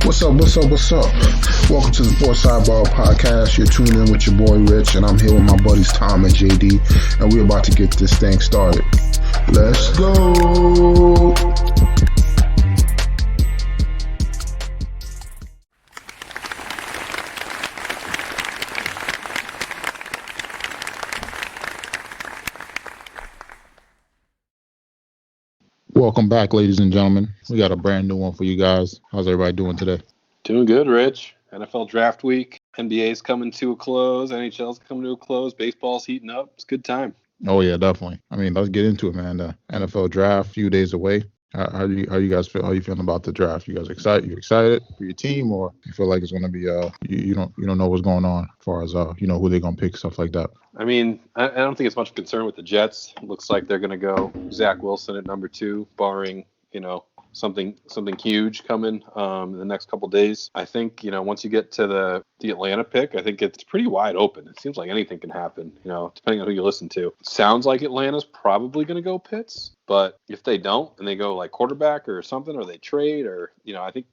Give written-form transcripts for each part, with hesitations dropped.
What's up? What's up? What's up? Welcome to the Sports Sidebar Podcast. You're tuning in with your boy Rich, and I'm here with my buddies Tom and JD, and we're about to get this thing started. Let's go. Welcome back, ladies and gentlemen. We got a brand new one for you guys. How's everybody doing today? Doing good, Rich. NFL draft week. NBA's coming to a close. NHL's coming to a close. Baseball's heating up. It's a good time. Oh yeah, definitely. I mean, let's get into it, man. The NFL draft, a few days away. How do you guys feel? How you feeling about the draft? You guys excited? You excited for your team, or you feel like it's gonna be you don't know what's going on as far as who they're gonna pick, stuff like that? I mean, I don't think it's much concern with the Jets. It looks like they're gonna go Zach Wilson at number 2, barring something huge coming in the next couple days. I think once you get to the Atlanta pick, I think it's pretty wide open. It seems like anything can happen, depending on who you listen to. Sounds like Atlanta's probably going to go Pitts, but if they don't and they go like quarterback or something, or they trade, or I think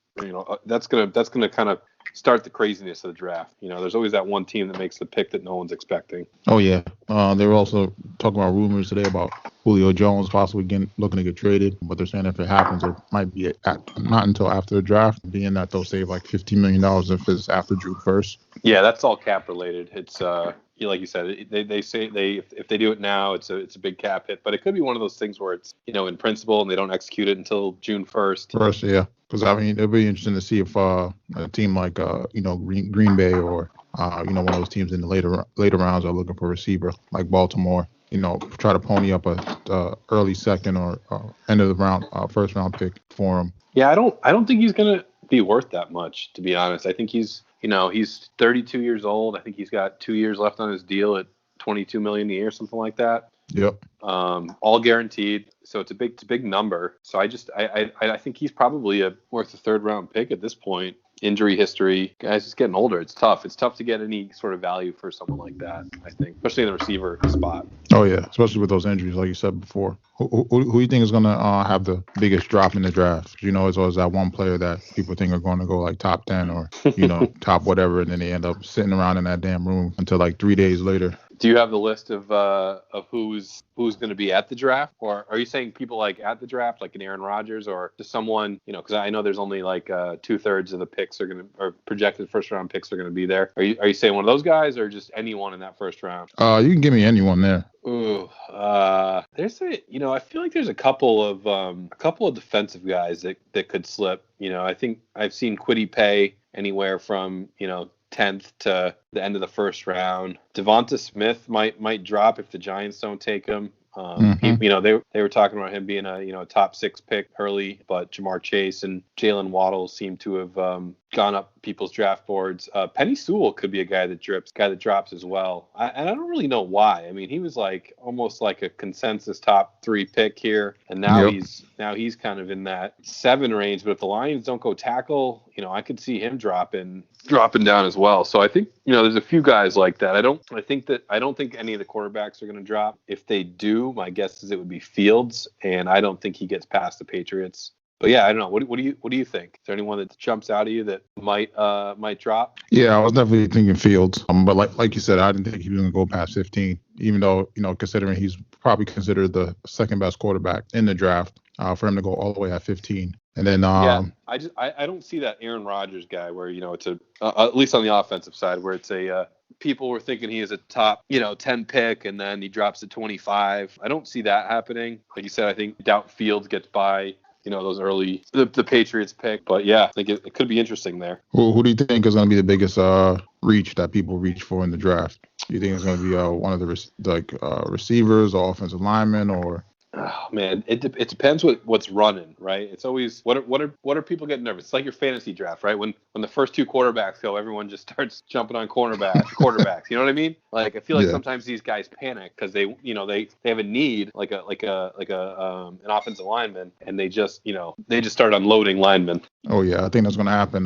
that's gonna kind of start the craziness of the draft. There's always that one team that makes the pick that no one's expecting. Oh yeah, they were also talking about rumors today about Julio Jones possibly looking to get traded, but they're saying if it happens, it might be not until after the draft, being that they'll save like $15 million if it's after June 1st. Yeah, that's all cap related. It's like you said, they say if they do it now, it's a big cap hit, but it could be one of those things where it's in principle and they don't execute it until June 1st. Yeah, because I mean it'll be interesting to see if a team like Green Bay or one of those teams in the later rounds are looking for a receiver like Baltimore. Try to pony up a early second or end of the round first round pick for him. Yeah, I don't think he's gonna be worth that much, to be honest. I think he's 32 years old. I think he's got 2 years left on his deal at $22 million a year, something like that. Yep. All guaranteed. So it's a big number. So I think he's probably worth a third round pick at this point. Injury history, guys, just getting older. It's tough. It's tough to get any sort of value for someone like that, I think, especially in the receiver spot. Oh yeah, especially with those injuries, like you said before. Who do you think is gonna have the biggest drop in the draft? It's always that one player that people think are going to go like top 10 or top whatever, and then they end up sitting around in that damn room until like 3 days later. Do you have the list of who's going to be at the draft, or are you saying people like at the draft, like an Aaron Rodgers, or just someone because I know there's only like 2/3 of the picks or projected first round picks are going to be there. Are you saying one of those guys, or just anyone in that first round? You can give me anyone there. Ooh, there's I feel like there's a couple of defensive guys that could slip. I think I've seen Kwity Paye anywhere from 10th to the end of the first round. Devonta Smith might drop if the Giants don't take him. They were talking about him being a top 6 pick early, but Jamar Chase and Jalen Waddle seem to have gone up people's draft boards. Penny Sewell could be a guy that drops as well. And I don't really know why. I mean, he was like almost like a consensus top 3 pick here, and now he's kind of in that 7 range. But if the Lions don't go tackle, I could see him dropping down as well. So I think there's a few guys like that. I don't think any of the quarterbacks are going to drop. If they do, my guess is it would be Fields, and I don't think he gets past the Patriots. But yeah, I don't know. What do you think? Is there anyone that jumps out at you that might drop? Yeah, I was definitely thinking Fields. But like you said, I didn't think he was going to go past 15. Even though considering he's probably considered the second best quarterback in the draft, for him to go all the way at 15. And then I don't see that Aaron Rodgers guy where it's at least on the offensive side where it's people were thinking he is a top 10 pick and then he drops to 25. I don't see that happening. Like you said, I think doubt Fields gets by those early the Patriots pick. But yeah, I think it could be interesting there. Who do you think is going to be the biggest reach that people reach for in the draft? Do you think it's going to be one of the receivers or offensive linemen or? Oh man, it depends what's running, right? It's always what are people getting nervous? It's like your fantasy draft, right? When the first 2 quarterbacks go, everyone just starts jumping on quarterbacks. You know what I I mean? Like I feel like sometimes these guys panic because they have a need like an offensive lineman, and they just start unloading linemen. Oh yeah, I think that's going to happen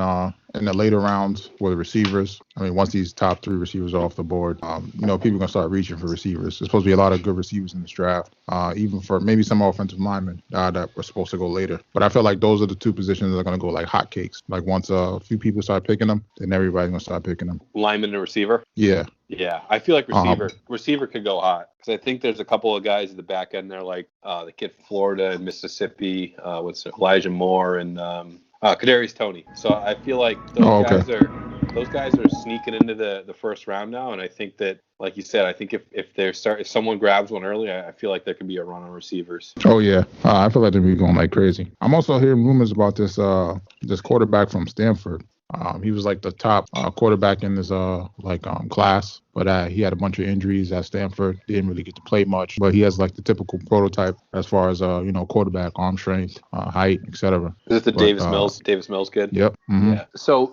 in the later rounds with the receivers. I mean, once these top 3 receivers are off the board, people are going to start reaching for receivers. There's supposed to be a lot of good receivers in this draft, even for or maybe some offensive linemen that were supposed to go later. But I feel like those are the two positions that are going to go like hotcakes. Like once a few people start picking them, then everybody's going to start picking them. Lineman and receiver. Yeah. Yeah, I feel like receiver could go hot because I think there's a couple of guys at the back end there, like the kid from Florida and Mississippi, with Elijah Moore and Kadarius Toney. So I feel like those guys are sneaking into the first round now, and I think that, like you said, I think if someone grabs one early, I feel like there could be a run on receivers. Oh yeah, I feel like they'll be going like crazy. I'm also hearing rumors about this quarterback from Stanford. He was like the top quarterback in his class, but he had a bunch of injuries at Stanford. Didn't really get to play much, but he has like the typical prototype as far as quarterback, arm strength, height, etc. Is it the Davis Mills kid? Yep. Mm-hmm. Yeah. So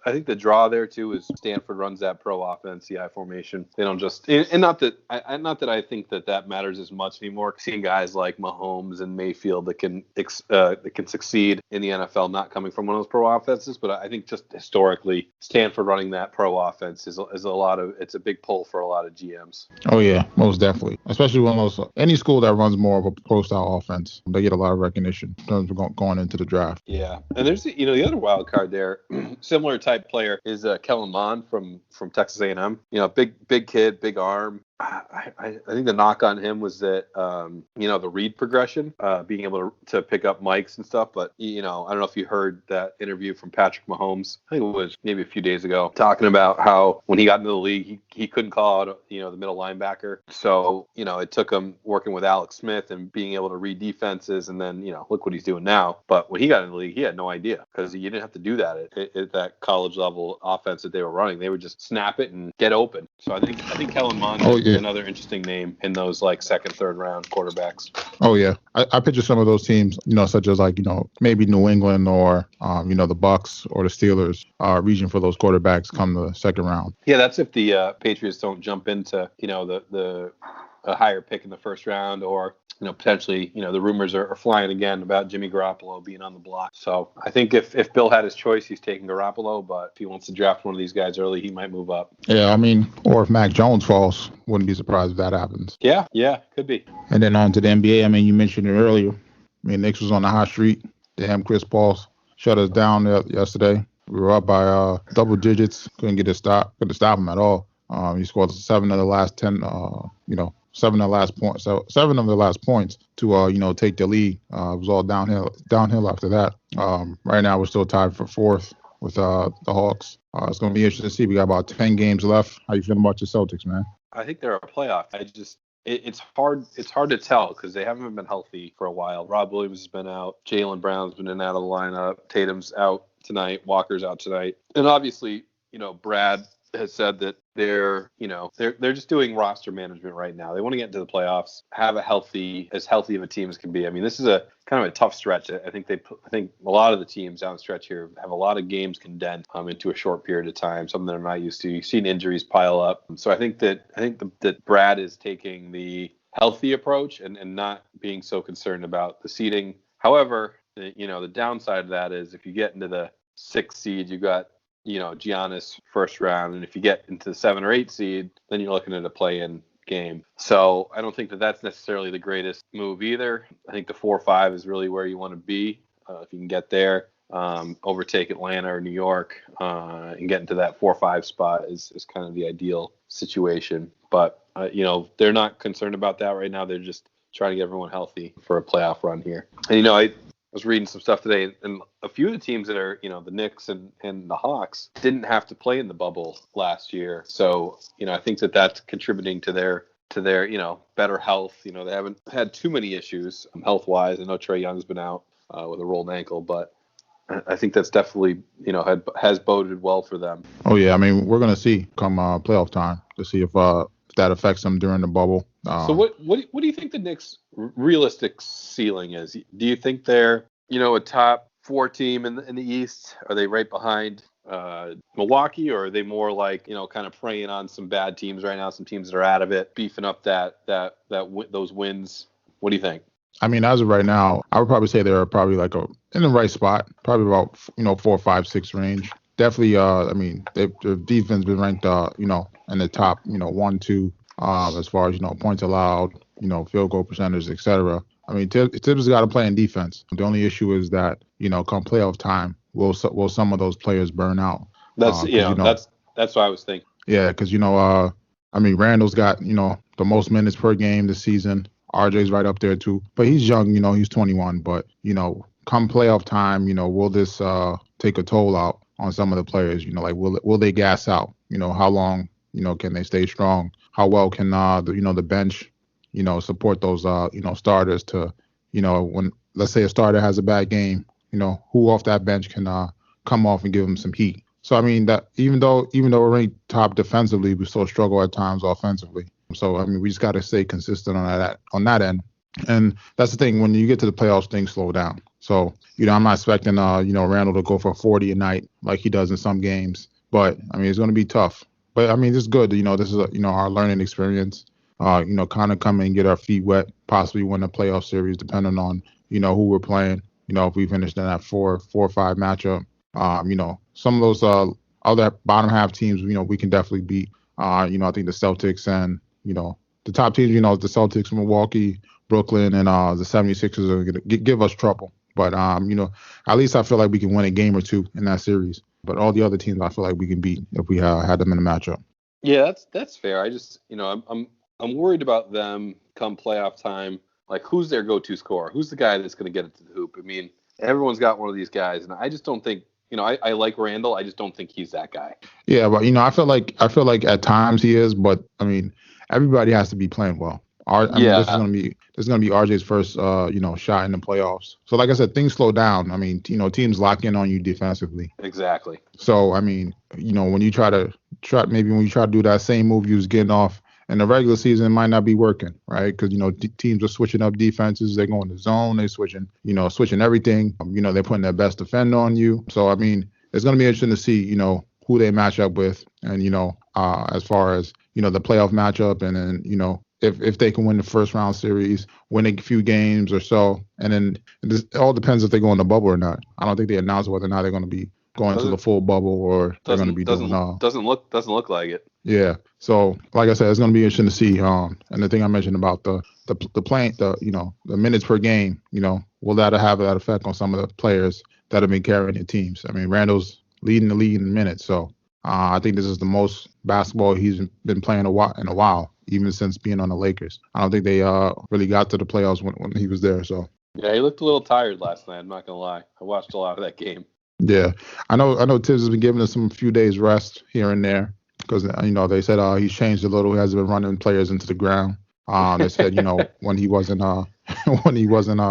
I think the draw there too is Stanford runs that pro offense, CI formation. They don't just and not that I think that matters as much anymore. Seeing guys like Mahomes and Mayfield that can succeed in the NFL, not coming from one of those pro offenses, but I think just historically, Stanford running that pro offense is it's a big pull for a lot of GMs. Oh yeah, most definitely. Especially any school that runs more of a pro style offense, they get a lot of recognition in terms of going into the draft. Yeah, and there's the other wild card there, similar type player is Kellen Mond from Texas A&M. Big kid, big arm. I think the knock on him was that the read progression, being able to pick up mics and stuff. But I don't know if you heard that interview from Patrick Mahomes. I think it was maybe a few days ago, talking about how when he got into the league, he couldn't call out the middle linebacker. So it took him working with Alex Smith and being able to read defenses, and then look what he's doing now. But when he got in the league, he had no idea, because you didn't have to do that at that college level offense that they were running. They would just snap it and get open. So I think Kellen Mond is another interesting name in those like second, third round quarterbacks. Oh yeah, I picture some of those teams, such as maybe New England or the Bucks or the Steelers, reaching for those quarterbacks come the second round. Yeah, that's if the Patriots don't jump into the higher pick in the first round, or potentially, the rumors are flying again about Jimmy Garoppolo being on the block. So I think if Bill had his choice, he's taking Garoppolo, but if he wants to draft one of these guys early, he might move up. Yeah, or if Mac Jones falls, wouldn't be surprised if that happens. Yeah, could be. And then on to the NBA. You mentioned it earlier. Knicks was on the hot streak. Damn, Chris Paul shut us down yesterday. We were up by double digits. Couldn't stop him at all. He scored 7 of the last 10. 7 of the last points to take the lead. It was all downhill after that. Right now we're still tied for fourth with the Hawks. It's going to be interesting to see. We got about 10 games left. How you feeling about your Celtics, man? I think they're a playoff. It's hard to tell because they haven't been healthy for a while. Rob Williams has been out. Jaylen Brown's been in and out of the lineup. Tatum's out tonight. Walker's out tonight. And obviously, Brad has said that they're just doing roster management right now. They want to get into the playoffs, have as healthy of a team as can be. This is a kind of a tough stretch. I think a lot of the teams down the stretch here have a lot of games condensed into a short period of time, something they're not used to. You've seen injuries pile up. So I think that Brad is taking the healthy approach and not being so concerned about the seeding. However, the downside of that is if you get into the 6th seed, you got Giannis first round, and if you get into the 7 or 8 seed, then you're looking at a play-in game. So I don't think that's necessarily the greatest move either. I think the 4-5 is really where you want to be if you can get there, overtake Atlanta or New York, and get into that 4-5 spot is kind of the ideal situation. But they're not concerned about that right now. They're just trying to get everyone healthy for a playoff run here. And I was reading some stuff today, and a few of the teams that are, the Knicks and the Hawks didn't have to play in the bubble last year. So, I think that's contributing to their better health. They haven't had too many issues health-wise. I know Trae Young's been out with a rolled ankle, but I think that's definitely, has boded well for them. Oh, yeah. We're going to see come playoff time to see if that affects them during the bubble. So what do you think the Knicks' realistic ceiling is? Do you think they're a top 4 team in the East? Are they right behind Milwaukee, or are they more like kind of preying on some bad teams right now, some teams that are out of it, beefing up those wins? What do you think? As of right now, I would probably say they're probably in the right spot, probably about 4, 5, 6 range. Definitely, their defense been ranked in the top 1, 2. As far as points allowed, field goal percentage, etc. I mean, Tibbs has got to play in defense. The only issue is that, come playoff time, will some of those players burn out? That's Because that's what I was thinking. yeah, because I mean, Randall's got the most minutes per game this season. RJ's right up there too, but he's young. He's 21. But come playoff time, will this take a toll out on some of the players? Like will they gas out? How long can they stay strong? How well can the bench support those starters to when, let's say, a starter has a bad game, who off that bench can come off and give them some heat. So I mean that even though we're ranked top defensively, we still struggle at times offensively. So I mean we just got to stay consistent on that end. And that's the thing, when you get to the playoffs, things slow down. So I'm not expecting Randall to go for 40 a night like he does in some games, but I mean it's going to be tough. But I mean it's good. This is our learning experience. Kind of come and get our feet wet, possibly win a playoff series, depending on who we're playing. If we finish in that 4-5 matchup, some of those other bottom half teams, we can definitely beat. I think the Celtics and the top teams, the Celtics, Milwaukee, Brooklyn, and the 76ers are going to give us trouble. But at least I feel like we can win a game or two in that series. But all the other teams, I feel like we can beat if we had them in a matchup. Yeah, that's fair. I just I'm worried about them come playoff time. Like, who's their go-to scorer? Who's the guy that's going to get it to the hoop? I mean, everyone's got one of these guys, and I just don't think. I like Randall. I just don't think he's that guy. Yeah, but I feel like at times he is, but I mean, everybody has to be playing well. Mean, this is gonna be RJ's first shot in the playoffs. So like I said, things slow down. I mean, teams lock in on you defensively. Exactly. So I mean, when you try to do that same move you was getting off in the regular season, it might not be working, right? Because teams are switching up defenses. They're going to zone. They're switching everything. They're putting their best defender on you. So I mean, it's going to be interesting to see who they match up with, and as far as the playoff matchup, and then if they can win the first round series, win a few games or so, and then it all depends if they go in the bubble or not. I don't think they announced whether or not they're going to be going to the full bubble or they're going to be doing doesn't look like it. Yeah. So like I said, it's going to be interesting to see. And the thing I mentioned about the minutes per game, will that have that effect on some of the players that have been carrying the teams? I mean, Randall's leading the league in minutes, so I think this is the most basketball he's been playing in a while, even since being on the Lakers. I don't think they really got to the playoffs when he was there. So yeah, he looked a little tired last night. I'm not gonna lie. I watched a lot of that game. Yeah, I know Tibbs has been giving us some few days rest here and there because they said he's changed a little. He hasn't been running players into the ground. They said when he wasn't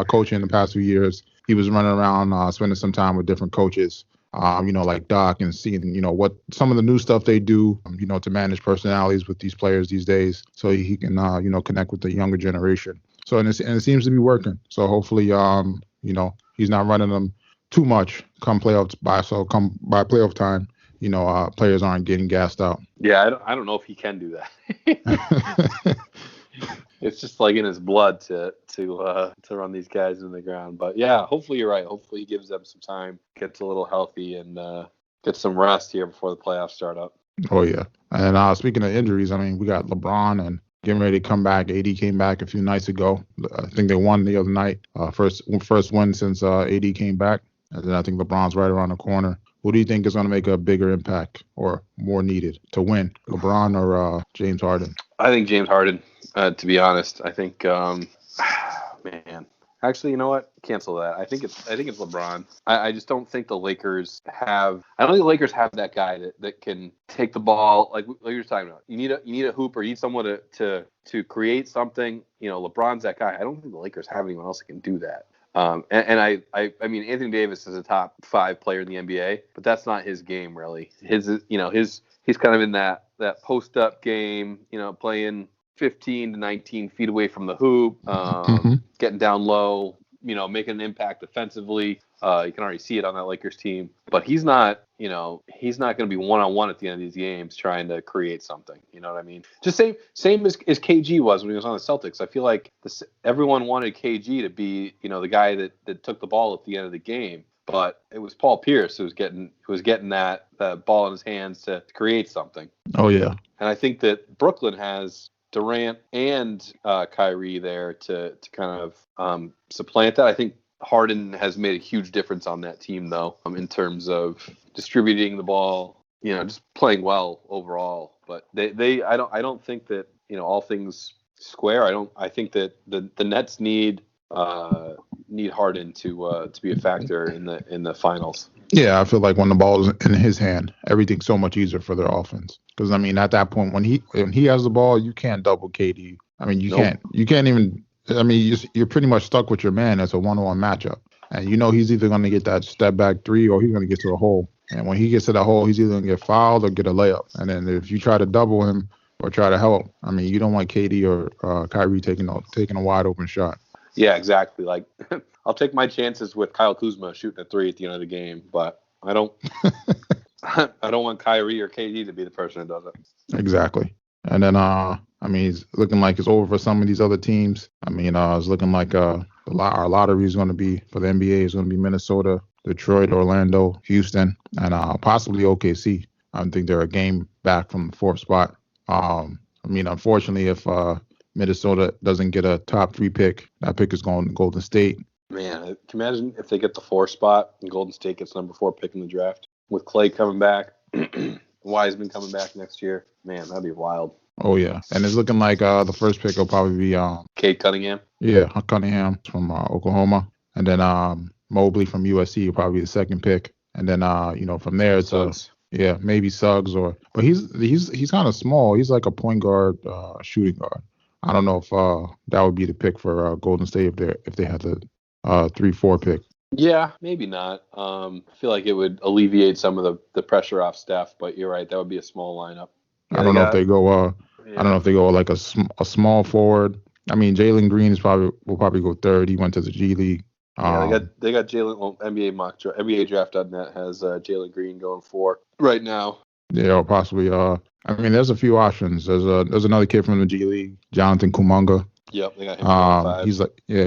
coaching the past few years, he was running around spending some time with different coaches. Like Doc, and seeing what some of the new stuff they do to manage personalities with these players these days, so he can connect with the younger generation. So and it seems to be working. So hopefully he's not running them too much come playoff time, players aren't getting gassed out. Yeah, I don't know if he can do that. It's just like in his blood to run these guys into the ground. But yeah, hopefully you're right. Hopefully he gives them some time, gets a little healthy, and gets some rest here before the playoffs start up. Oh yeah. And speaking of injuries, I mean, we got LeBron and getting ready to come back. AD came back a few nights ago. I think they won the other night. First win since AD came back. And then I think LeBron's right around the corner. Who do you think is going to make a bigger impact or more needed to win, LeBron or James Harden? I think James Harden, to be honest. I think, man. Actually, you know what? Cancel that. I think it's LeBron. I just don't think the Lakers have. I don't think the Lakers have that guy that can take the ball like you were talking about. You need a hooper. You need someone to create something. LeBron's that guy. I don't think the Lakers have anyone else that can do that. I mean, Anthony Davis is a top 5 player in the NBA, but that's not his game really. He's kind of in that post up game, playing 15 to 19 feet away from the hoop, getting down low, making an impact defensively. You can already see it on that Lakers team, but he's not going to be one-on-one at the end of these games trying to create something. You know what I mean? Just same as KG was when he was on the Celtics. I feel like everyone wanted KG to be, the guy that took the ball at the end of the game, but it was Paul Pierce who was getting that ball in his hands to create something. Oh yeah. And I think that Brooklyn has Durant and Kyrie there to kind of supplant that. I think Harden has made a huge difference on that team, though, in terms of distributing the ball, just playing well overall. But I don't think that, all things square. I think that the Nets need Harden to be a factor in the finals. Yeah, I feel like when the ball is in his hand, everything's so much easier for their offense. Because I mean, at that point, when he has the ball, you can't double KD. I mean, you can't even. I mean, you're pretty much stuck with your man as a one-on-one matchup, and he's either going to get that step back three or he's going to get to the hole. And when he gets to the hole, he's either going to get fouled or get a layup. And then if you try to double him or try to help, I mean, you don't want KD or Kyrie taking a wide open shot. Yeah, exactly. Like, I'll take my chances with Kyle Kuzma shooting a three at the end of the game, but I don't want Kyrie or KD to be the person that does it. Exactly. And then, I mean, it's looking like it's over for some of these other teams. I mean, it's looking like our lottery is going to be, for the NBA, is going to be Minnesota, Detroit, Orlando, Houston, and possibly OKC. I think they're a game back from the fourth spot. I mean, unfortunately, if Minnesota doesn't get a top 3 pick, that pick is going to Golden State. Man, can you imagine if they get the 4 spot and Golden State gets number 4 pick in the draft with Clay coming back, Wiseman coming back next year? Man, that'd be wild. Oh yeah, and it's looking like the first pick will probably be Cade Cunningham. Yeah, Cunningham from Oklahoma, and then Mobley from USC will probably be the second pick, and then from there it's maybe Suggs but he's kind of small. He's like a point guard, shooting guard. I don't know if that would be the pick for Golden State if they had the 3-4 pick. Yeah, maybe not. I feel like it would alleviate some of the pressure off Steph, but you're right. That would be a small lineup. I don't know if they go. I don't know if they go like a small forward. I mean, Jalen Green will probably go third. He went to the G League. They got Jalen. Well, NBA Draft.net has Jalen Green going 4 right now. Yeah, or possibly. I mean, there's a few options. There's another kid from the G League, Jonathan Kuminga. Yep, they got him going 5.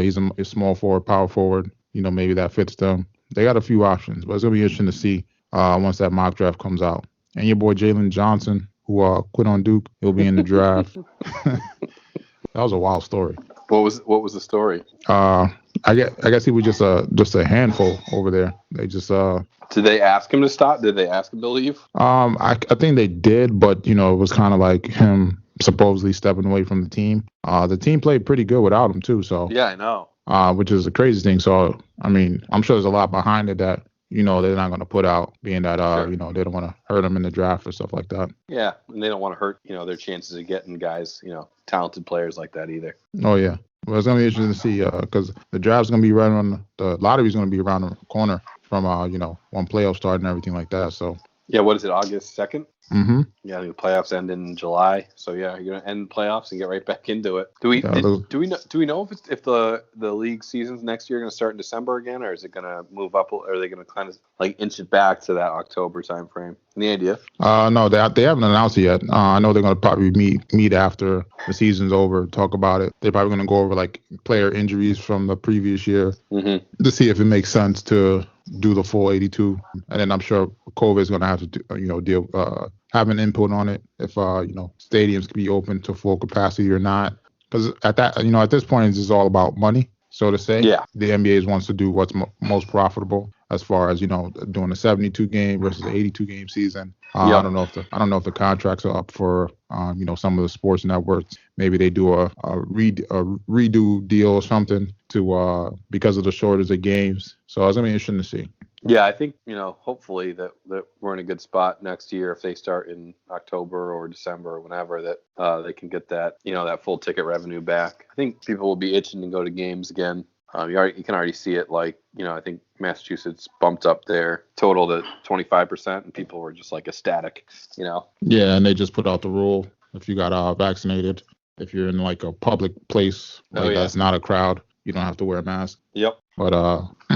He's a small forward, power forward. Maybe that fits them. They got a few options, but it's gonna be interesting to see once that mock draft comes out. And your boy Jalen Johnson, who quit on Duke, he'll be in the draft. That was a wild story. What was the story? I guess he was just a handful over there. They just Did they ask him to stop? Did they ask him to leave? I think they did, but it was kind of like him supposedly stepping away from the team. The team played pretty good without him too. So yeah, I know. Which is a crazy thing. So I mean, I'm sure there's a lot behind it that they're not going to put out, being that Sure. they don't want to hurt him in the draft or stuff like that. Yeah, and they don't want to hurt their chances of getting guys, talented players like that either. Oh yeah. Well, it's going to be interesting to see because the draft's going to be right on the lottery's going to be around the corner from one playoff start and everything like that. So yeah, what is it, August 2nd? Mm-hmm. Yeah, I think the playoffs end in July. So yeah, you're gonna end playoffs and get right back into it. Do we know if the league seasons next year are gonna start in December again, or is it gonna move up, or are they gonna kind of like inch it back to that October time frame? Any idea? No, they haven't announced it yet. I know they're gonna probably meet after the season's over, talk about it. They're probably gonna go over like player injuries from the previous year to see if it makes sense to do the full 82, and then I'm sure COVID is going to have to have an input on it if stadiums can be open to full capacity or not, because at this point it's just all about money, so to say. Yeah, the NBA wants to do what's most profitable as far as doing a 72 game versus an 82 game season. Yep. I don't know if the contracts are up for some of the sports networks. Maybe they do a redo deal or something to because of the shortage of games. So it's gonna be interesting to see. Yeah, I think hopefully that we're in a good spot next year if they start in October or December or whenever, that they can get that that full ticket revenue back. I think people will be itching to go to games again. You can already see it. Like I think Massachusetts bumped up their total to 25%, and people were just like ecstatic. Yeah, and they just put out the rule: if you got vaccinated, if you're in like a public place that's not a crowd, you don't have to wear a mask. Yep. But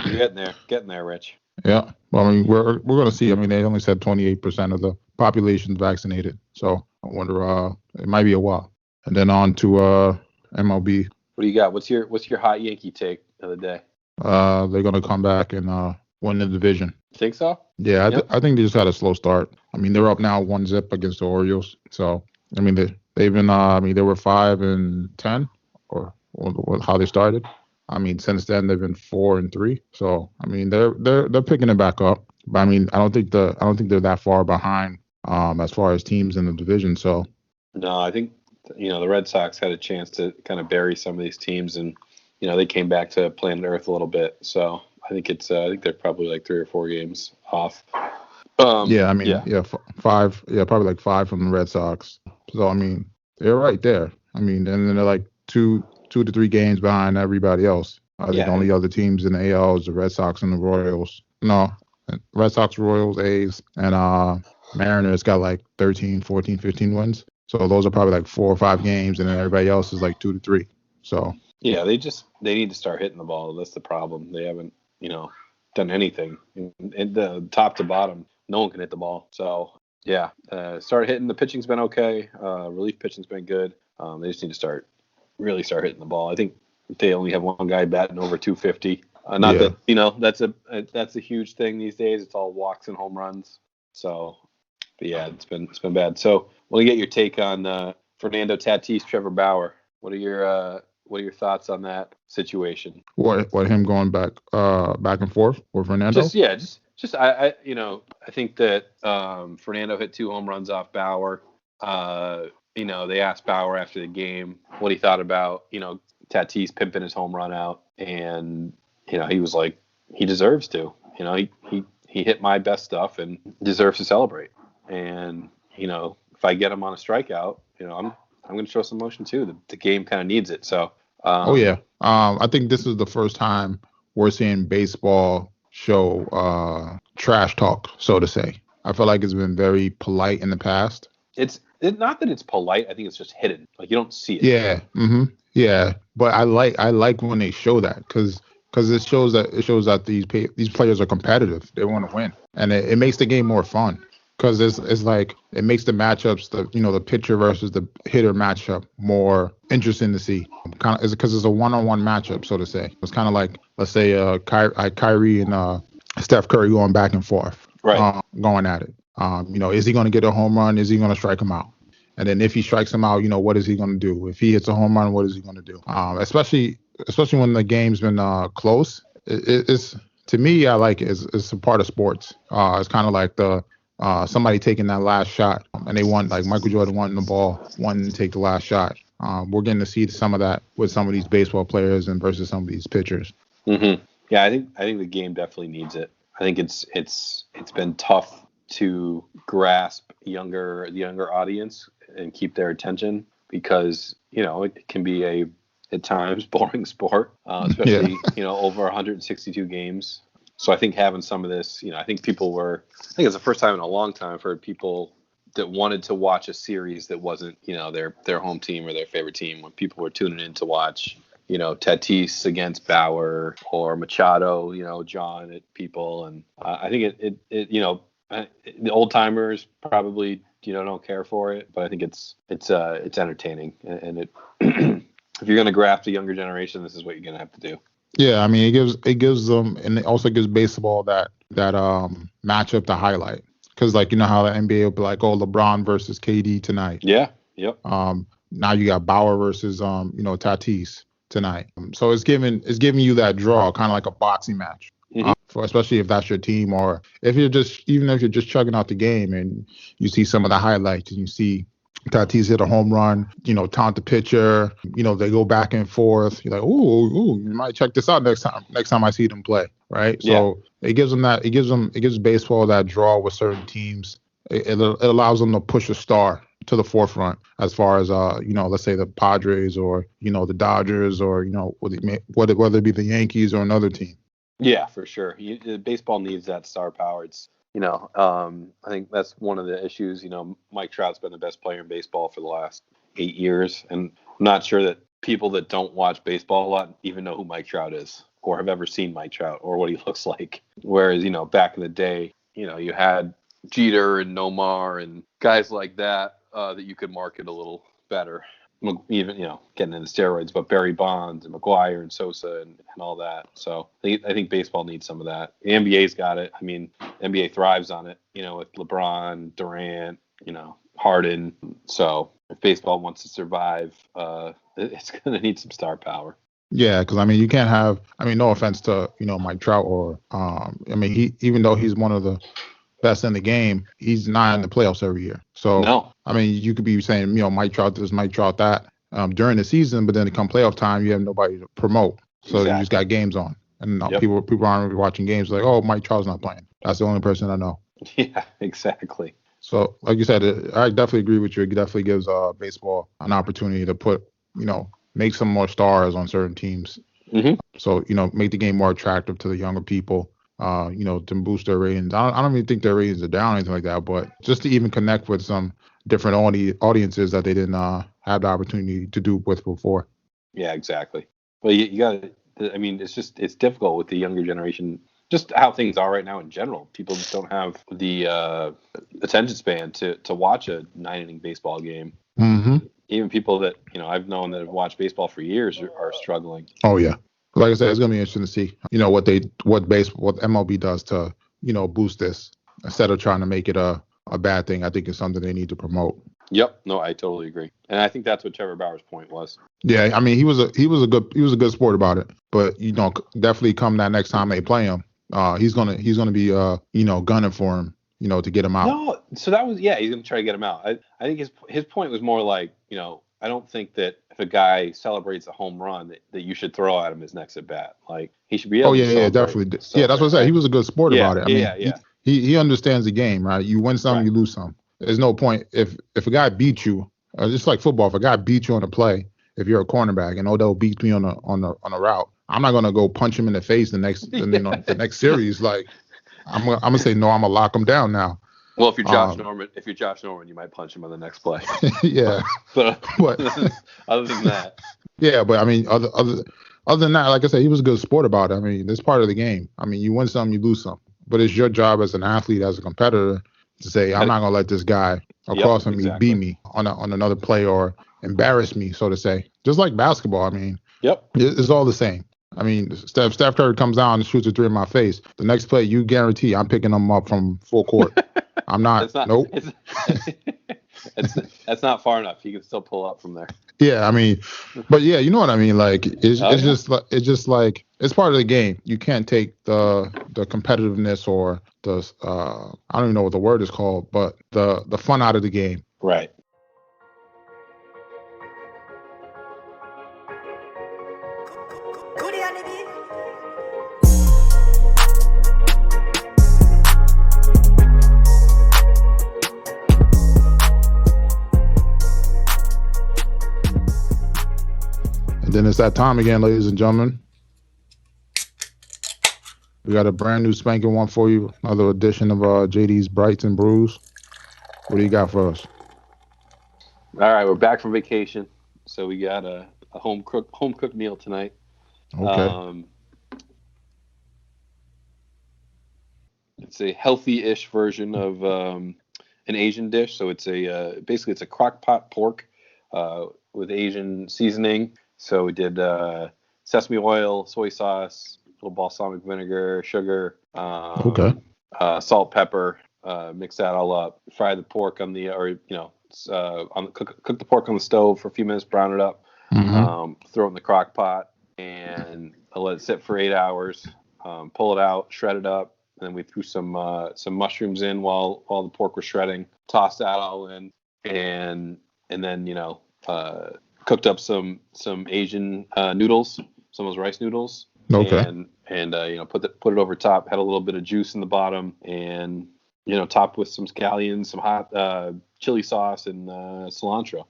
you're getting there, Rich. Yeah. Well, I mean, we're going to see. I mean, they only said 28% of the population vaccinated, so I wonder. It might be a while. And then on to MLB. What do you got? What's your hot Yankee take of the day? They're going to come back and win the division. Think so? Yeah, I think they just had a slow start. I mean, they're up now 1-0 against the Orioles. So I mean, They've been, I mean, they were 5-10, or how they started. I mean, since then they've been 4-3. So I mean, they're picking it back up. But I mean, I don't think they're that far behind as far as teams in the division. So No, I think the Red Sox had a chance to kind of bury some of these teams, and they came back to planet Earth a little bit. So I think they're probably like 3 or 4 games off. yeah, I mean, Yeah, yeah, five, yeah, probably like five from the Red Sox. So I mean, they're right there. I mean, and then they're like two to three games behind everybody else. I think the yeah, only other teams in the AL is the Red Sox and the Royals. No, Red Sox, Royals, A's, and Mariners got like 13, 14, 15 wins. So those are probably like 4 or 5 games, and then everybody else is like 2 to 3. So yeah. They need to start hitting the ball. That's the problem. They haven't done anything, and the top to bottom, no one can hit the ball. So yeah, start hitting. The pitching's been okay. Relief pitching's been good. They just need to really start hitting the ball. I think they only have one guy batting over 250. Not yeah, that that's a huge thing these days. It's all walks and home runs. So, but yeah, it's been bad. So, want to get your take on Fernando Tatis, Trevor Bauer. What are your thoughts on that situation? what him going back and forth with Fernando? Just I think that Fernando hit 2 home runs off Bauer. They asked Bauer after the game what he thought about Tatis pimping his home run out, and he was like, he deserves to. He hit my best stuff and deserves to celebrate. And if I get him on a strikeout, I'm going to show some emotion too. The game kind of needs it. So Oh yeah. I think this is the first time we're seeing baseball show trash talk, so to say. I feel like it's been very polite in the past. it's not that it's polite. I think it's just hidden. Like you don't see it. Yeah. Yeah. But I like when they show that because it shows that these players are competitive. They want to win, and it makes the game more fun. Because it's like it makes the matchups, the pitcher versus the hitter matchup more interesting to see. Kind of because it's a one-on-one matchup, so to say. It's kind of like, let's say Kyrie and Steph Curry going back and forth, Right. going at it. Is he going to get a home run? Is he going to strike him out? And then if he strikes him out, what is he going to do? If he hits a home run, what is he going to do? Especially when the game's been close. It's, to me, I like it. It's a part of sports. It's kind of like somebody taking that last shot, and they want, like Michael Jordan wanting the ball, wanting to take the last shot. We're getting to see some of that with some of these baseball players and versus some of these pitchers. Mm-hmm. Yeah, I think the game definitely needs it. I think it's been tough to grasp the younger audience and keep their attention because it can be a at times boring sport, especially over 162 games. So I think having some of this, I think it's the first time in a long time I've heard people that wanted to watch a series that wasn't, their home team or their favorite team, when people were tuning in to watch, Tatis against Bauer or Machado, John at people. And I think the old timers probably, don't care for it, but I think it's entertaining, and it, if you're going to graft the younger generation, this is what you're going to have to do. Yeah, I mean it gives them, and it also gives baseball that matchup to highlight, because like how the NBA will be like, oh, LeBron versus KD tonight. Yeah. Yep. Now you got Bauer versus Tatis tonight. So it's giving you that draw, kind of like a boxing match. Mm-hmm. Especially if that's your team, or if you're just chugging out the game and you see some of the highlights and you see Tatis hit a home run, taunt the pitcher, they go back and forth. You're like, ooh, you might check this out next time I see them play, right? Yeah. So it gives baseball that draw with certain teams. It allows them to push a star to the forefront as far as let's say the Padres or the Dodgers or whether it be the Yankees or another team. Yeah, for sure. Baseball needs that star power. It's I think that's one of the issues. Mike Trout's been the best player in baseball for the last 8 years, and I'm not sure that people that don't watch baseball a lot even know who Mike Trout is or have ever seen Mike Trout or what he looks like. Whereas back in the day, you had Jeter and Nomar and guys like that that you could market a little better. Even getting into steroids, but Barry Bonds and McGuire and Sosa and all that. So I think baseball needs some of that. The NBA's got it. I mean, NBA thrives on it. With LeBron, Durant, Harden. So if baseball wants to survive, it's going to need some star power. Yeah, because I mean, you can't have. I mean, no offense to Mike Trout or I mean, he even though he's one of the best in the game, he's not in the playoffs every year. So No. I mean, you could be saying Mike Trout this, Mike Trout that during the season, but then come playoff time, you have nobody to promote. So you just got games on, and people aren't really watching games like, oh, Mike Trout's not playing. That's the only person I know. Yeah, exactly. So like you said, I definitely agree with you. It definitely gives baseball an opportunity to put make some more stars on certain teams. Mm-hmm. So, make the game more attractive to the younger people, to boost their ratings. I don't even think their ratings are down or anything like that, but just to even connect with some different audiences that they didn't have the opportunity to do with before. Yeah, exactly. Well, you got to, I mean, it's difficult with the younger generation, just how things are right now in general. People just don't have the attention span to watch a 9-inning baseball game. Mm-hmm. Even people that I've known that have watched baseball for years are struggling. Oh yeah, like I said, it's gonna be interesting to see what MLB does to boost this instead of trying to make it a bad thing. I think it's something they need to promote. Yep, no, I totally agree, and I think that's what Trevor Bauer's point was. Yeah, I mean he was a good sport about it, but definitely come that next time they play him, he's gonna be gunning for him. To get him out. No, so that was he's gonna try to get him out. I think his point was more like, I don't think that if a guy celebrates a home run that you should throw at him his next at bat. Like he should be able. Definitely. Yeah, that's what I said. He was a good sport about it. I mean, he understands the game, right? You win some, you lose some. There's no point if a guy beats you, just like football. If a guy beats you on a play, if you're a cornerback and Odell beats me on a route, I'm not gonna go punch him in the face the next the next series. Like I'm gonna say no. I'm gonna lock him down now. Well, if you're Josh Norman, you might punch him on the next play. Yeah, but other than that, yeah. But I mean, other than that, like I said, he was a good sport about it. I mean, it's part of the game. I mean, you win some, you lose some. But it's your job as an athlete, as a competitor, to say, I'm not gonna let this guy across from me beat me on another play or embarrass me, so to say. Just like basketball. I mean, it's all the same. I mean, Steph Curry comes down and shoots a three in my face. The next play, you guarantee I'm picking him up from full court. I'm not. Nope. That's not far enough. You can still pull up from there. Yeah, I mean, but yeah, you know what I mean. Like it's just like it's part of the game. You can't take the competitiveness or the I don't even know what the word is called, but the fun out of the game. Right. Then it's that time again, ladies and gentlemen. We got a brand new spanking one for you. Another edition of JD's Brights and Brews. What do you got for us? All right, we're back from vacation, so we got a home cooked meal tonight. Okay. It's a healthy-ish version of an Asian dish. So it's basically it's a crock pot pork with Asian seasoning. So we did sesame oil, soy sauce, a little balsamic vinegar, sugar, salt, pepper. Mix that all up. Fry the pork cook the pork on the stove for a few minutes, brown it up. Mm-hmm. Throw it in the crock pot and let it sit for 8 hours. Pull it out, shred it up, and then we threw some mushrooms in while the pork was shredding. Tossed that all in, and then cooked up some Asian noodles, some of those rice noodles. Okay. And put it over top. Had a little bit of juice in the bottom, and topped with some scallions, some hot chili sauce, and cilantro.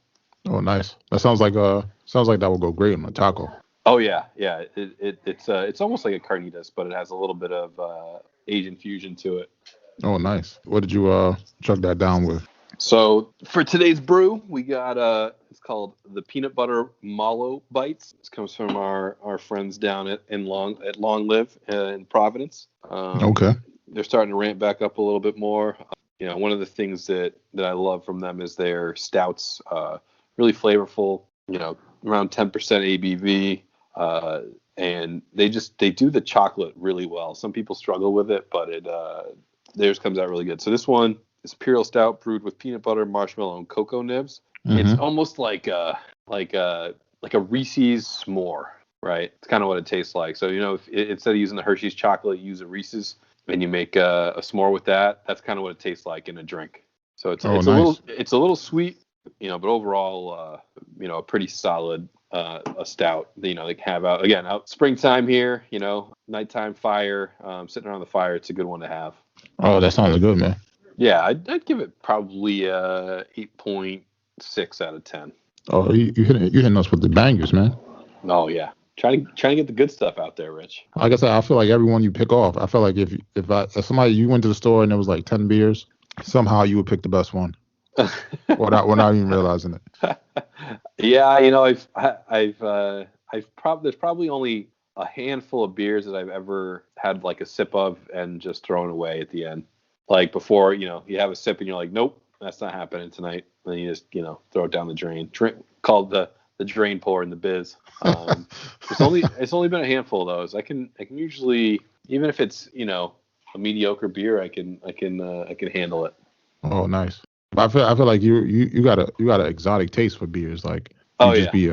Oh, nice. That sounds like that would go great on a taco. Oh yeah. It's almost like a carnitas, but it has a little bit of Asian fusion to it. Oh, nice. What did you chuck that down with? So for today's brew, we got it's called the Peanut Butter Mallow Bites. This comes from our friends down at Long Live in Providence. Okay. They're starting to ramp back up a little bit more. One of the things that I love from them is their stouts, really flavorful. Around 10% ABV, and they do the chocolate really well. Some people struggle with it, but theirs comes out really good. So this one is Imperial Stout brewed with peanut butter, marshmallow, and cocoa nibs. It's Mm-hmm. almost like a Reese's s'more, right? It's kind of what it tastes like. So if instead of using the Hershey's chocolate, you use a Reese's, and you make a s'more with that. That's kind of what it tastes like in a drink. So Oh, it's nice. a little sweet, but overall, a pretty solid a stout. They can have out springtime here. Nighttime fire, sitting around the fire. It's a good one to have. Oh, that sounds good, man. Yeah, I'd give it probably 8.6 out of 10. Oh, you hitting us with the bangers, man. Oh yeah, trying to get the good stuff out there, Rich. Like I said, I feel like everyone you pick off. I feel like if somebody you went to the store and there was like 10 beers, somehow you would pick the best one. Without even realizing it. Yeah, there's probably only a handful of beers that I've ever had like a sip of and just thrown away at the end. Like before, you have a sip and you're like, nope, that's not happening tonight. And then you just, throw it down the drain. Called the drain pour in the biz. It's only been a handful of those. I can usually, even if it's a mediocre beer, I can handle it. Oh, nice. But I feel like you got an exotic taste for beers. Like you Oh just yeah, be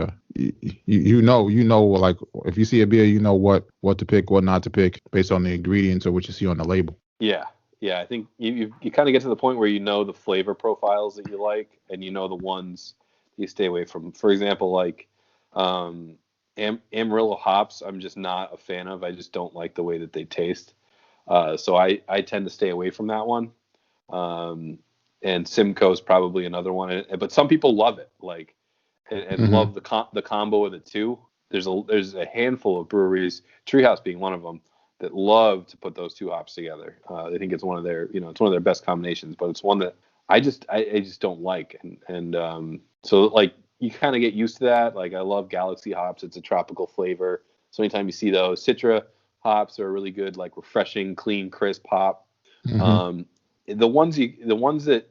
like if you see a beer, you know what to pick, what not to pick based on the ingredients or what you see on the label. yeah. I think you kind of get to the point where the flavor profiles that you like, and the ones you stay away from. For example, like Amarillo hops, I'm just not a fan of. I just don't like the way that they taste. So I tend to stay away from that one. And Simcoe is probably another one. But some people love it, like and Mm-hmm. love the combo of the two. There's a handful of breweries, Treehouse being one of them, that love to put those two hops together. They think it's one of their best combinations, but it's one that I just don't like. And so like you kind of get used to that. Like I love Galaxy hops. It's a tropical flavor. So anytime you see those Citra hops are really good, like refreshing, clean, crisp hop. Mm-hmm. Um, the ones that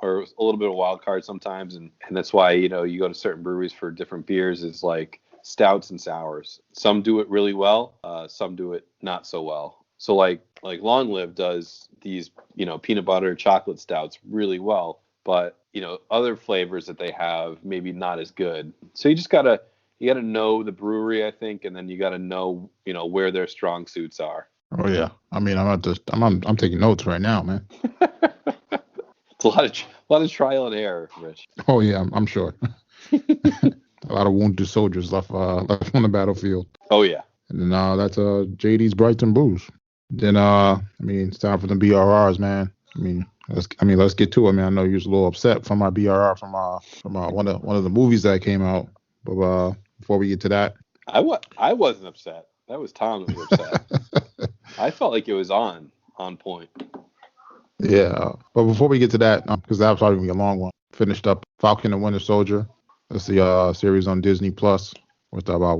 are a little bit of a wild card sometimes, and that's why you go to certain breweries for different beers is like stouts and sours. Some do it really well, some do it not so well. So like Long Live does these peanut butter chocolate stouts really well, but other flavors that they have maybe not as good. So you gotta know the brewery, I think, and then you gotta know where their strong suits are. Oh yeah. I mean, I'm taking notes right now, man. It's a lot of trial and error, Rich. Oh yeah, I'm sure. A lot of wounded soldiers left on the battlefield. Oh yeah. And then that's JD's Brighton Brews. Then I mean it's time for the BRRs, man. Let's get to it, man. I know you was a little upset from my BRR from one of the movies that came out. But before we get to that, I wasn't upset. That was Tom that was upset. I felt like it was on point. yeah. But before we get to that, because that was probably gonna be a long one. Finished up Falcon and Winter Soldier. That's the series on Disney Plus. What's about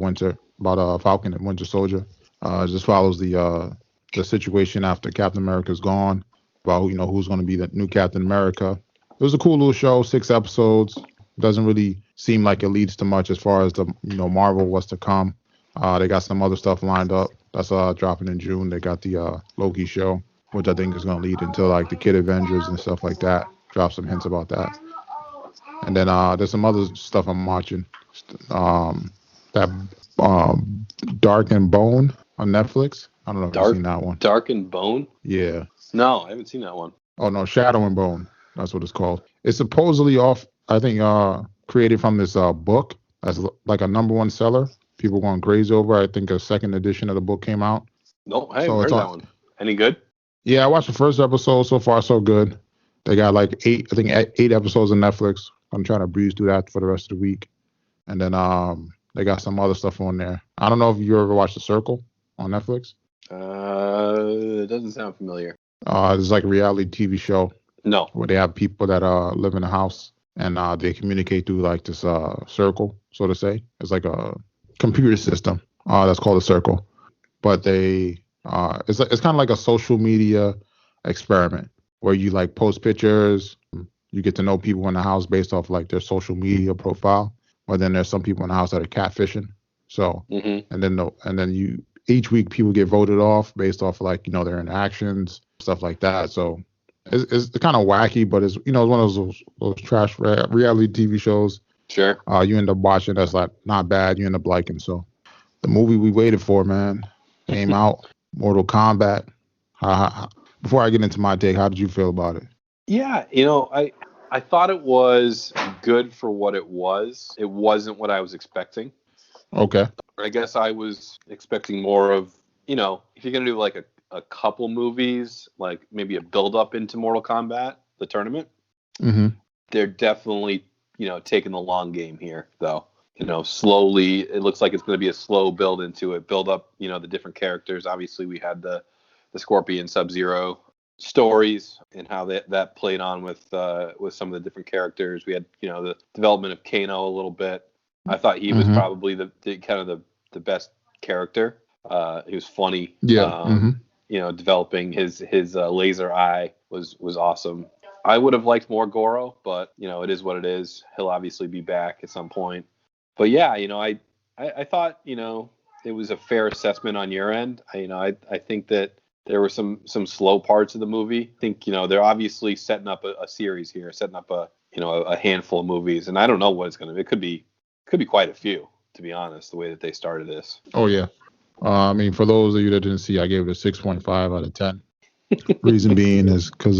Falcon and Winter Soldier. It just follows the situation after Captain America's gone. About who's going to be the new Captain America. It was a cool little show. 6 episodes. Doesn't really seem like it leads to much as far as the Marvel what's to come. They got some other stuff lined up. That's dropping in June. They got the Loki show, which I think is going to lead into like the Kid Avengers and stuff like that. Drop some hints about that. And then there's some other stuff I'm watching. That Dark and Bone on Netflix. I don't know if you've seen that one. Dark and Bone? Yeah. No, I haven't seen that one. Oh no, Shadow and Bone. That's what it's called. It's supposedly I think created from this book that's like a #1 seller. People going crazy over. I think a second edition of the book came out. No, I haven't heard that one. Any good? Yeah, I watched the first episode. So far, so good. They got like 8 episodes on Netflix. I'm trying to breeze through that for the rest of the week. And then they got some other stuff on there. I don't know if you ever watched The Circle on Netflix. It doesn't sound familiar. It's like a reality TV show. No. Where they have people that live in a house and they communicate through like this circle, so to say. It's like a computer system that's called a circle. But it's kind of like a social media experiment where you like post pictures. You get to know people in the house based off like their social media profile. But then there's some people in the house that are catfishing. So and then each week people get voted off based off like their interactions, stuff like that. So it's kind of wacky, but it's it's one of those trash reality TV shows. Sure. You end up watching that's like not bad. You end up liking. So the movie we waited for, man, came out. Mortal Kombat. Before I get into my take, how did you feel about it? Yeah, I thought it was good for what it was. It wasn't what I was expecting. Okay. I guess I was expecting more of, if you're gonna do like a couple movies, like maybe a build up into Mortal Kombat, the tournament. Mm-hmm. They're definitely, taking the long game here, though. Slowly, it looks like it's going to be a slow build into it, build up, the different characters. Obviously, we had the Scorpion, Sub-Zero stories and how that played on with some of the different characters. We had, the development of Kano a little bit. I thought he was probably the kind of the best character. He was funny. Yeah. Developing his laser eye was awesome. I would have liked more Goro, but it is what it is. He'll obviously be back at some point. But yeah, I thought it was a fair assessment on your end. I think that there were some slow parts of the movie. I think they're obviously setting up a series here, setting up a handful of movies, and I don't know what it's going to be. It could be quite a few, to be honest. The way that they started this. Oh yeah. I mean, for those of you that didn't see, I gave it a 6.5 out of 10. Reason being is because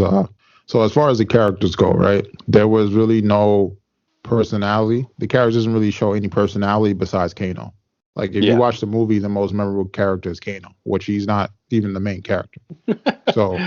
so as far as the characters go, right, there was really no personality. The characters doesn't really show any personality besides Kano. Like if you watch the movie, the most memorable character is Kano, which he's not even the main character. so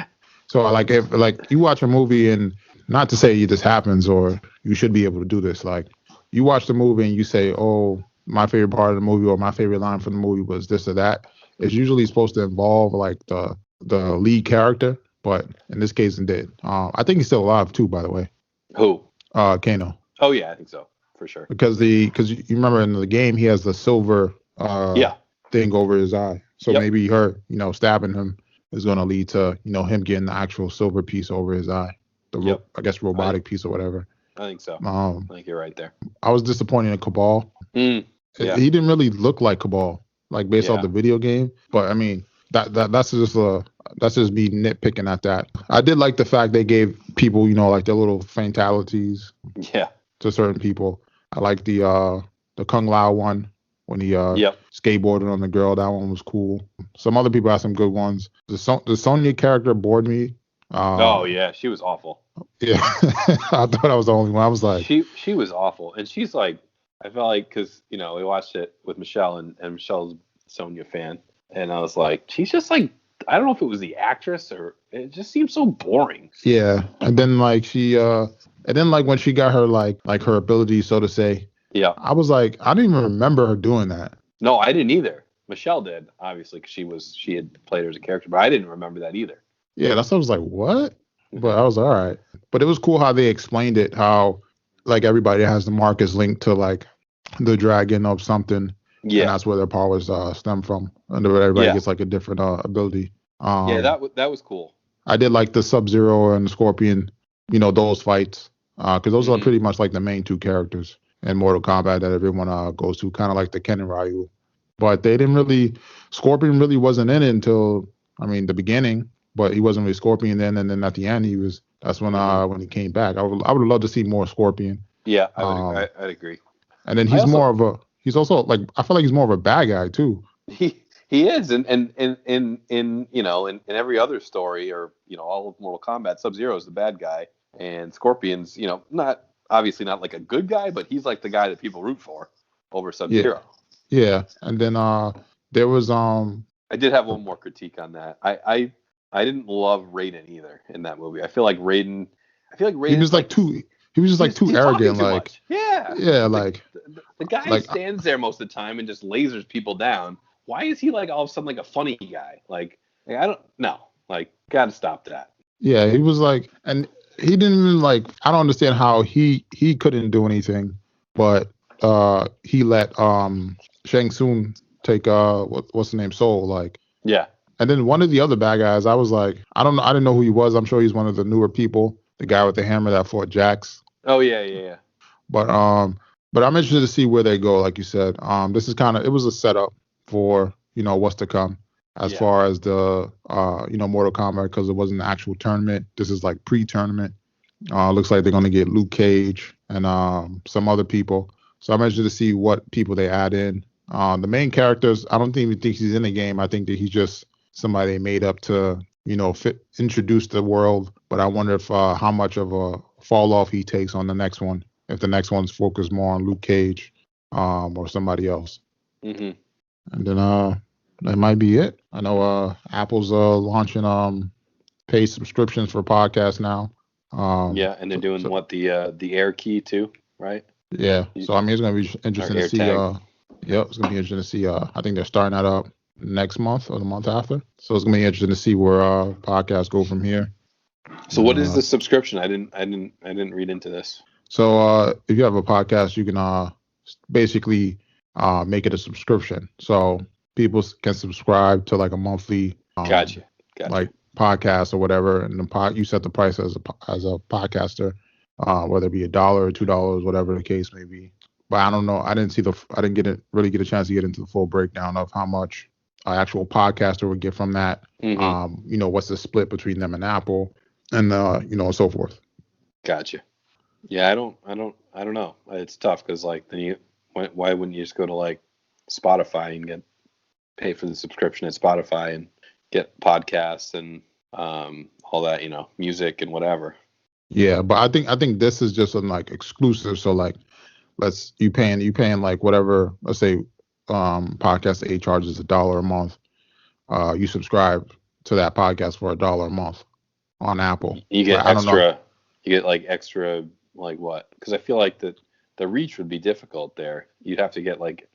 like if like you watch a movie, and not to say this happens or you should be able to do this, like you watch the movie and you say, oh, my favorite part of the movie or my favorite line from the movie was this or that. It's usually supposed to involve like the lead character, but in this case it did. I think he's still alive too, by the way. Who? Kano. Oh yeah, I think so, for sure. Because you remember in the game he has the silver thing over his eye. So maybe her, stabbing him is going to lead to, him getting the actual silver piece over his eye. I guess robotic piece or whatever. I think so. I think you're right there. I was disappointed in Cabal. Yeah. He didn't really look like Cabal, like based off the video game. But I mean, that's just me nitpicking at that. I did like the fact they gave people, like their little fatalities. Yeah. To certain people. I like the Kung Lao one when he skateboarded on the girl. That one was cool. Some other people had some good ones. The Sonya character bored me. Oh yeah, she was awful. Yeah, I thought I was the only one. I was like, she was awful, and she's like, I felt like because we watched it with Michelle, and Michelle's a Sonya fan, and I was like, she's just like, I don't know if it was the actress or it just seemed so boring. Yeah, and then like when she got her like her ability, so to say. Yeah. I was like, I didn't even remember her doing that. No, I didn't either. Michelle did, obviously, because she had played her as a character, but I didn't remember that either. Yeah, that's what I was like, what? But I was all right. But it was cool how they explained it, how like everybody has the Marcus linked to like the dragon of something. Yeah. And that's where their powers stem from. And everybody gets like a different ability. That was cool. I did like the Sub-Zero and the Scorpion, those fights. Because those are pretty much like the main two characters in Mortal Kombat that everyone goes to, kind of like the Ken and Ryu. But they didn't really, Scorpion really wasn't in it until, the beginning, but he wasn't really Scorpion then. And then at the end, that's when he came back. I would have loved to see more Scorpion. Yeah, I'd agree. And then he's also like, I feel like he's more of a bad guy too. He is. And in every other story or, all of Mortal Kombat, Sub-Zero is the bad guy. And Scorpion's, not like a good guy, but he's like the guy that people root for over Sub-Zero. Yeah. And then there was I did have one more critique on that. I didn't love Raiden either in that movie. I feel like Raiden he was like too arrogant, like much. Yeah. Yeah, like the guy stands there most of the time and just lasers people down. Why is he like all of a sudden like a funny guy? Like I don't know. Like, gotta stop that. Yeah, he was like, and he didn't even like, I don't understand how he couldn't do anything, but he let Shang Tsung take what's the name, Soul, like. Yeah. And then one of the other bad guys, I was like, I didn't know who he was. I'm sure he's one of the newer people, the guy with the hammer that fought Jax. Oh yeah. But I'm interested to see where they go, like you said. This is it was a setup for, what's to come. As Yeah. far as the Mortal Kombat, because it wasn't an actual tournament. This is like pre-tournament. Looks like they're going to get Luke Cage and some other people. So I'm interested to see what people they add in. The main characters, I don't even think he's in the game. I think that he's just somebody they made up to, introduce the world. But I wonder if how much of a fall off he takes on the next one. If the next one's focused more on Luke Cage or somebody else. Mm-hmm. And then that might be it. I know Apple's launching paid subscriptions for podcasts now. Yeah, and they're doing the Air Key too, right? Yeah. So I mean, it's gonna be interesting to see. It's gonna be interesting to see. I think they're starting that up next month or the month after. So it's gonna be interesting to see where podcasts go from here. So what is the subscription? I didn't read into this. So if you have a podcast, you can basically make it a subscription. So people can subscribe to like a monthly Gotcha. like podcast or whatever, and you set the price as a podcaster, whether it be $1 or $2, whatever the case may be. But I don't know. I didn't really get a chance to get into the full breakdown of how much an actual podcaster would get from that. Mm-hmm. What's the split between them and Apple, and and so forth. Gotcha. Yeah, I don't know. It's tough because like then why wouldn't you just go to like Spotify and pay for the subscription at Spotify and get podcasts and all that, music and whatever. Yeah, but I think this is just like exclusive. So like, you paying like whatever. Let's say podcast A charges $1 a month. You subscribe to that podcast for $1 a month on Apple. You get extra. You get like extra, like what? Because I feel like the reach would be difficult there. You'd have to get like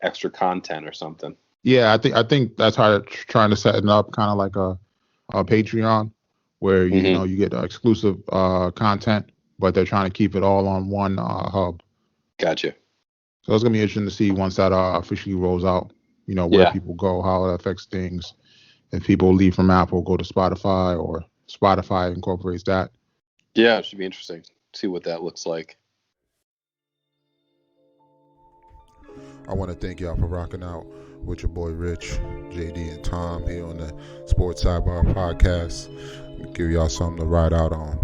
extra content or something. Yeah, I think that's how they're trying to set it up, kind of like a Patreon, where you get exclusive content, but they're trying to keep it all on one hub. Gotcha. So it's gonna be interesting to see once that officially rolls out. Where people go, how it affects things. If people leave from Apple, go to Spotify, or Spotify incorporates that. Yeah, it should be interesting. See what that looks like. I want to thank y'all for rocking out with your boy Rich, JD, and Tom here on the Sports Sidebar Podcast. Give y'all something to ride out on.